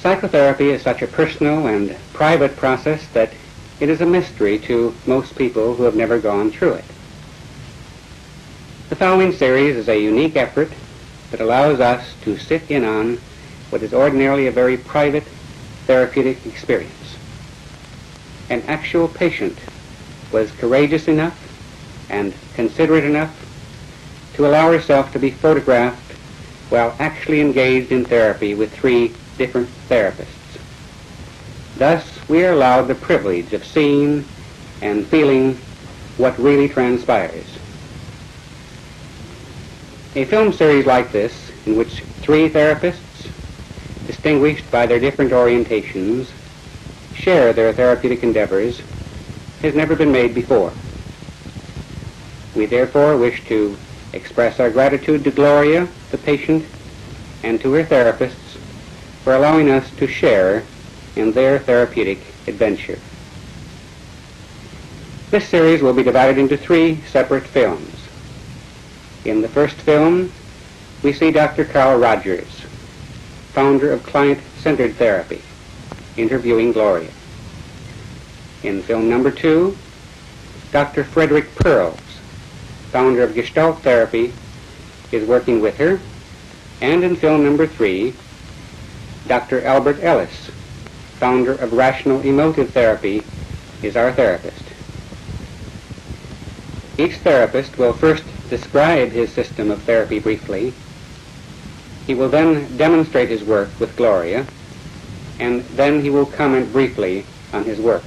Psychotherapy is such a personal and private process that it is a mystery to most people who have never gone through it. The following series is a unique effort that allows us to sit in on what is ordinarily a very private therapeutic experience. An actual patient was courageous enough and considerate enough to allow herself to be photographed while actually engaged in therapy with 3 different therapists. Thus, we are allowed the privilege of seeing and feeling what really transpires. A film series like this, in which 3 therapists, distinguished by their different orientations, share their therapeutic endeavors, has never been made before. We therefore wish to express our gratitude to Gloria, the patient, and to her therapists for allowing us to share in their therapeutic adventure. This series will be divided into 3 separate films. In the first film, we see Dr. Carl Rogers, founder of client-centered therapy, interviewing Gloria. In film number 2, Dr. Frederick Pearls, founder of Gestalt therapy, is working with her. And in film number 3, Dr. Albert Ellis, founder of Rational Emotive Therapy, is our therapist. Each therapist will first describe his system of therapy briefly. He will then demonstrate his work with Gloria, and then he will comment briefly on his work.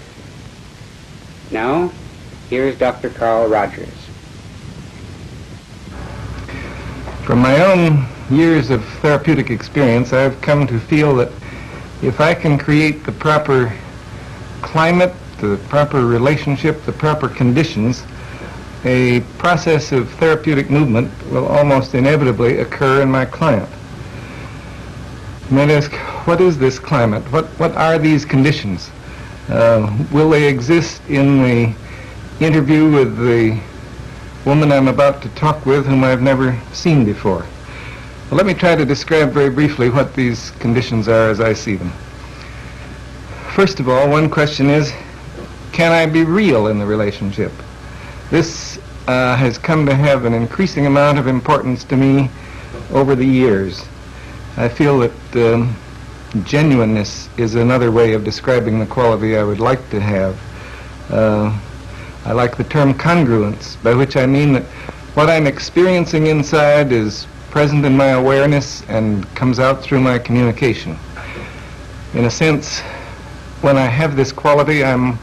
Now, here's Dr. Carl Rogers. From my own years of therapeutic experience, I've come to feel that if I can create the proper climate, the proper relationship, the proper conditions, a process of therapeutic movement will almost inevitably occur in my client. You might ask, what is this climate? What are these conditions? Will they exist in the interview with the woman I'm about to talk with, whom I've never seen before? Well, let me try to describe very briefly what these conditions are as I see them. First of all, one question is, can I be real in the relationship? This has come to have an increasing amount of importance to me over the years. I feel that genuineness is another way of describing the quality I would like to have. I like the term congruence, by which I mean that what I'm experiencing inside is present in my awareness and comes out through my communication. In a sense, when I have this quality, I'm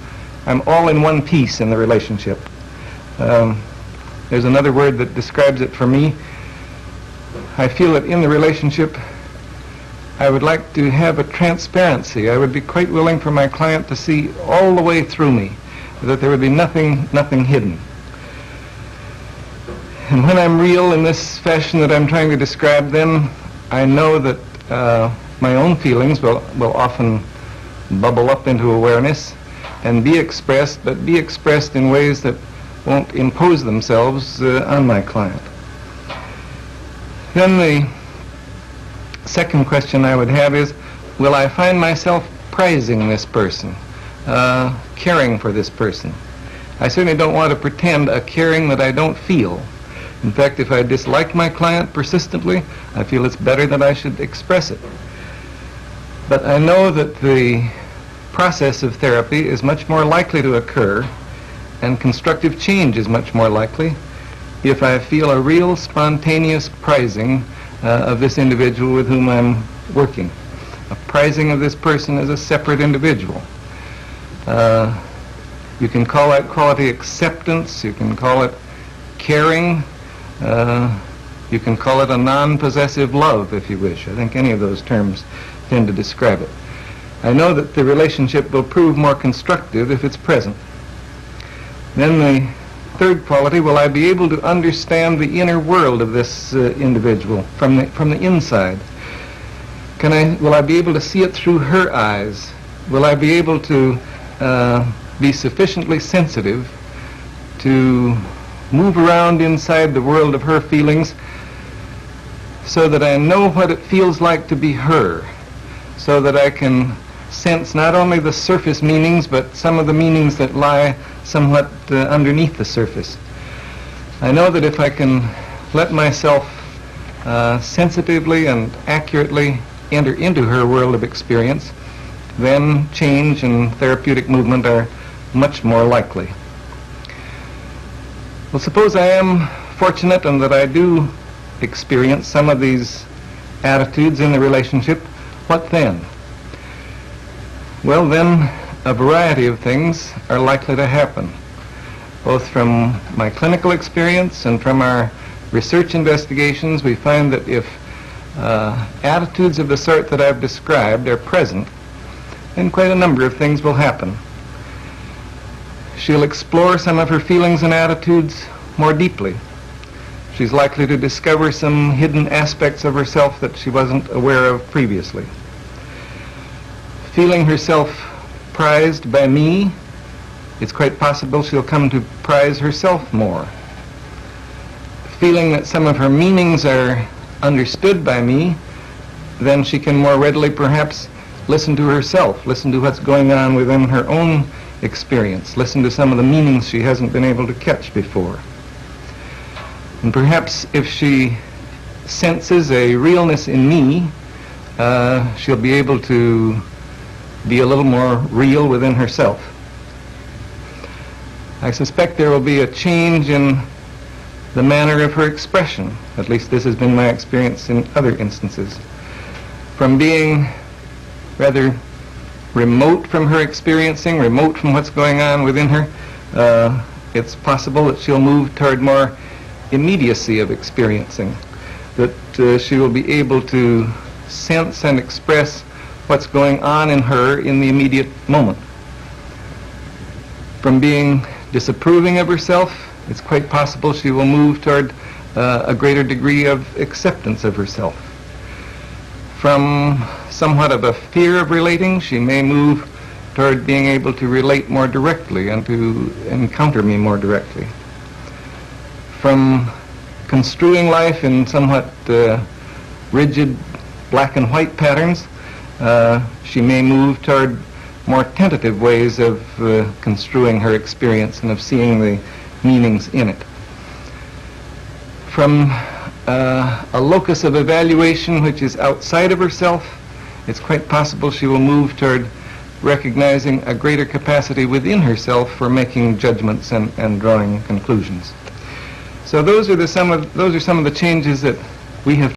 all in one piece in the relationship. There's another word that describes it for me. I feel that in the relationship, I would like to have a transparency. I would be quite willing for my client to see all the way through me, that there would be nothing hidden. And when I'm real in this fashion that I'm trying to describe, then I know that my own feelings will often bubble up into awareness and be expressed, but be expressed in ways that won't impose themselves on my client. Then the second question I would have is, will I find myself prizing this person, caring for this person? I certainly don't want to pretend a caring that I don't feel. In fact, if I dislike my client persistently, I feel it's better that I should express it. But I know that the process of therapy is much more likely to occur and constructive change is much more likely if I feel a real spontaneous prizing of this individual with whom I'm working. A prizing of this person as a separate individual. You can call that quality acceptance, you can call it caring, you can call it a non-possessive love if you wish. I think any of those terms tend to describe it. I know that the relationship will prove more constructive if it's present. Then the third quality, will I be able to understand the inner world of this individual from the inside? Will I be able to see it through her eyes? Will I be able to be sufficiently sensitive to move around inside the world of her feelings so that I know what it feels like to be her, so that I can sense not only the surface meanings but some of the meanings that lie somewhat underneath the surface. I know that if I can let myself sensitively and accurately enter into her world of experience, then change and therapeutic movement are much more likely. Well, suppose I am fortunate and that I do experience some of these attitudes in the relationship, what then? Well, then a variety of things are likely to happen, both from my clinical experience and from our research investigations. We find that if attitudes of the sort that I've described are present, then quite a number of things will happen. She'll explore some of her feelings and attitudes more deeply. She's likely to discover some hidden aspects of herself that she wasn't aware of previously. Feeling herself prized by me, it's quite possible she'll come to prize herself more. Feeling that some of her meanings are understood by me, then she can more readily perhaps listen to herself, listen to what's going on within her own experience, listen to some of the meanings she hasn't been able to catch before. And perhaps if she senses a realness in me, she'll be able to be a little more real within herself. I suspect there will be a change in the manner of her expression. At least this has been my experience in other instances. From being rather remote from her experiencing, remote from what's going on within her, it's possible that she'll move toward more immediacy of experiencing, that she will be able to sense and express what's going on in her in the immediate moment. From being disapproving of herself, it's quite possible she will move toward a greater degree of acceptance of herself. From somewhat of a fear of relating, she may move toward being able to relate more directly and to encounter me more directly. From construing life in somewhat rigid black and white patterns, she may move toward more tentative ways of construing her experience and of seeing the meanings in it. From a locus of evaluation which is outside of herself, it's quite possible she will move toward recognizing a greater capacity within herself for making judgments and drawing conclusions. So those are some of the changes that we have